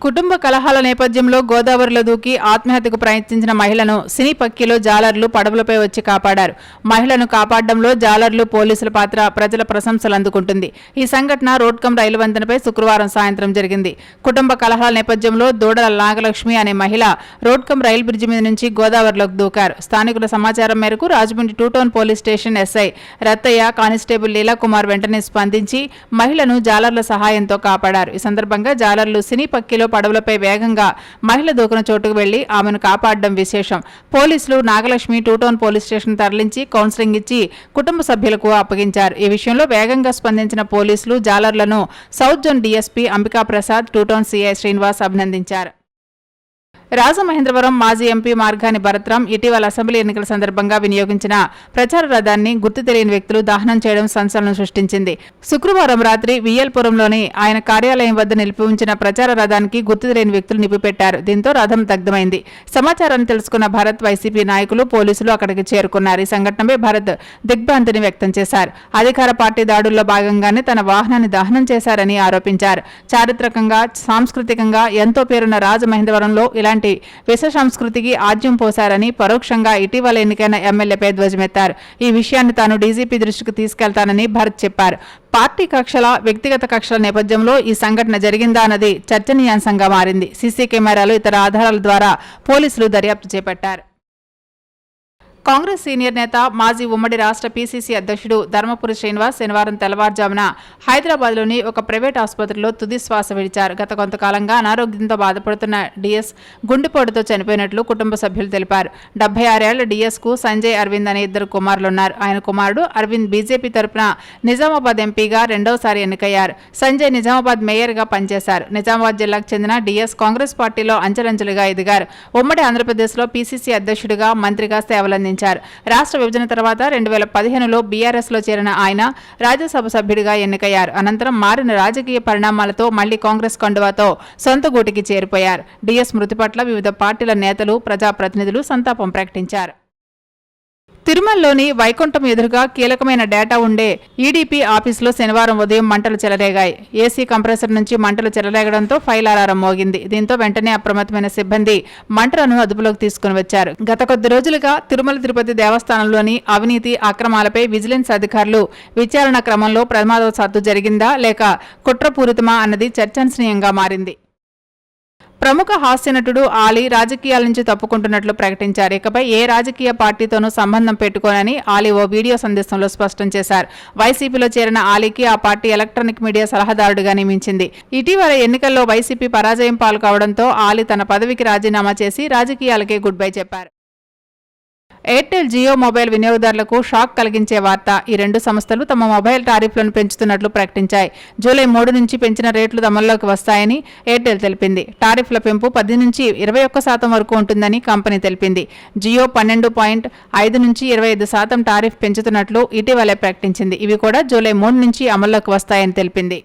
కుటుంబ కలహాల నేపథ్యంలో గోదావరిలో దూకి ఆత్మహత్యకు ప్రయత్నించిన మహిళను సినీ పక్కీలో జాలర్లు పడవలపై వచ్చి కాపాడారు. మహిళను కాపాడడంలో జాలర్లు, పోలీసుల పాత్ర ప్రజల ప్రశంసలు అందుకుంటుంది. ఈ సంఘటన రోడ్కం రైలు వంతెనపై శుక్రవారం సాయంత్రం జరిగింది. కుటుంబ కలహాల నేపథ్యంలో దూడల నాగలక్ష్మి అనే మహిళ రోడ్కం రైలు బ్రిడ్జి మీద నుంచి గోదావరిలోకి దూకారు. స్థానికుల సమాచారం మేరకు Rajahmundry 2 town police station SI Rattayya, constable Leelakumar వెంటనే స్పందించి మహిళను జాలర్ల సహాయంతో కాపాడారు. ఈ సందర్భంగా జాలర్లు సినీ పక్కీలో పడవలపై వేగంగా మహిళ దూకిన చోటుకు వెళ్లి ఆమెను కాపాడడం విశేషం. పోలీసులు నాగలక్ష్మి 2 టౌన్ పోలీస్ స్టేషన్ తరలించి కౌన్సిలింగ్ ఇచ్చి కుటుంబ సభ్యులకు అప్పగించారు. ఈ విషయంలో వేగంగా స్పందించిన పోలీసులు జాలర్లను south zone DSP Ambika Prasad, 2 town CI Srinivas అభినందించారు. రాజమహేంద్రవరం మాజీ ఎంపీ మార్గాని భరత్రాం ఇటీవల అసెంబ్లీ ఎన్నికల సందర్భంగా వినియోగించిన ప్రచార రథాన్ని గుర్తు తెలియని వ్యక్తులు దహనం చేయడం సంచలనం సృష్టించింది. శుక్రవారం రాత్రి విఎల్పురంలోని ఆయన కార్యాలయం వద్ద నిలిపి ఉంచిన ప్రచార రథానికి గుర్తు తెలియని వ్యక్తులు నిప్పిపెట్టారు. దీంతో రథం దగ్ధమైంది. సమాచారాన్ని తెలుసుకున్న భరత్, వైసీపీ నాయకులు, పోలీసులు అక్కడికి చేరుకున్నారు. ఈ సంఘటనపై భరత్ దిగ్భ్రాంతిని వ్యక్తం చేశారు. అధికార పార్టీ దాడుల్లో భాగంగానే తన వాహనాన్ని దహనం చేశారని ఆరోపించారు. చారిత్రకంగా, సాంస్కృతికంగా ఎంతో పేరున్న రాజమహేంద్రవరంలో ఇలాంటి విష సంస్కృతికి ఆజ్యం పోశారని పరోక్షంగా ఇటీవల ఎన్నికైన ఎమ్మెల్యేపై ధ్వజమెత్తారు. ఈ విషయాన్ని తాను డీజీపీ దృష్టికి తీసుకెళ్తానని భరత్ చెప్పారు. పార్టీ కక్షల, వ్యక్తిగత కక్షల నేపథ్యంలో ఈ సంఘటన జరిగిందా అన్నది చర్చనీయాంశంగా మారింది. సీసీ కెమెరాలు, ఇతర ఆధారాల ద్వారా పోలీసులు దర్యాప్తు చేపట్టారు. కాంగ్రెస్ సీనియర్ నేత, మాజీ ఉమ్మడి రాష్ట్ర పీసీసీ అధ్యక్షుడు ధర్మపురి శ్రీనివాస్ శనివారం తెల్లవారుజామున హైదరాబాద్లోని ఒక ప్రైవేట్ ఆసుపత్రిలో తుది శ్వాస విడిచారు. గత కొంతకాలంగా అనారోగ్యంతో బాధపడుతున్న డీఎస్ గుండెపోటుతో చనిపోయినట్లు కుటుంబ సభ్యులు తెలిపారు. 76 ఏళ్ల డీఎస్కు సంజయ్, అరవింద్ అనే 2 కుమారులున్నారు. ఆయన కుమారుడు అరవింద్ బీజేపీ తరపున నిజామాబాద్ ఎంపీగా 2వ సారి ఎన్నికయ్యారు. సంజయ్ నిజామాబాద్ మేయర్గా పనిచేశారు. నిజామాబాద్ జిల్లాకు చెందిన డీఎస్ కాంగ్రెస్ పార్టీలో అంచెలంచెలుగా ఎదిగారు. ఉమ్మడి ఆంధ్రప్రదేశ్లో పీసీసీ అధ్యక్షుడిగా, మంత్రిగా సేవలందించారు. రాష్ట్ర విభజన తర్వాత 2015లో బీఆర్ఎస్లో చేరిన ఆయన రాజ్యసభ సభ్యుడిగా ఎన్నికయ్యారు. అనంతరం మారిన రాజకీయ పరిణామాలతో మళ్లీ కాంగ్రెస్ కండువాతో సొంత గూటికి చేరిపోయారు. డీఎస్ మృతి పట్ల వివిధ పార్టీల నేతలు, ప్రజాప్రతినిధులు సంతాపం ప్రకటించారు. తిరుమలలోని వైకుంఠం ఎదురుగా కీలకమైన డేటా ఉండే ఈడీపీ ఆఫీసులో శనివారం ఉదయం మంటలు చెలరేగాయి. ఏసీ కంప్రెసర్ నుంచి మంటలు చెలరేగడంతో ఫైర్ అలారం మోగింది. దీంతో వెంటనే అప్రమత్తమైన సిబ్బంది మంటలను అదుపులోకి తీసుకుని వచ్చారు. గత కొద్ది రోజులుగా తిరుమల తిరుపతి దేవస్థానంలోని అవినీతి, అక్రమాలపై విజిలెన్స్ అధికారులు విచారణ క్రమంలో ప్రమాదవశాత్తు జరిగిందా లేక కుట్రపూరితమా అన్నది చర్చనీయాంశంగా మారింది. ప్రముఖ హాస్య నటుడు ఆలీ రాజకీయాల నుంచి తప్పుకుంటున్నట్లు ప్రకటించారు. ఇకపై ఏ రాజకీయ పార్టీతోనూ సంబంధం పెట్టుకోనని ఆలీ ఓ వీడియో సందేశంలో స్పష్టం చేశారు. వైసీపీలో చేరిన ఆలీకి ఆ పార్టీ ఎలక్ట్రానిక్ మీడియా సలహాదారుడిగా నియమించింది. ఇటీవల ఎన్నికల్లో వైసీపీ పరాజయం పాలు కావడంతో ఆలీ తన పదవికి రాజీనామా చేసి రాజకీయాలకే గుడ్ బై చెప్పారు. ఎయిర్టెల్, జియో మొబైల్ వినియోగదారులకు షాక్ కలిగించే వార్త. ఈ 2 సంస్థలు తమ మొబైల్ టారిఫ్లను పెంచుతున్నట్లు ప్రకటించాయి. జూలై 3 నుంచి పెంచిన రేట్లు అమల్లోకి వస్తాయని ఎయిర్టెల్ తెలిపింది. టారిఫ్ల పెంపు 10 నుంచి 21% వరకు ఉంటుందని కంపెనీ తెలిపింది. జియో 12.5 నుంచి 25% టారిఫ్ పెంచుతున్నట్లు ఇటీవలే ప్రకటించింది. ఇవి కూడా జూలై 3 నుంచి అమల్లోకి వస్తాయని తెలిపింది.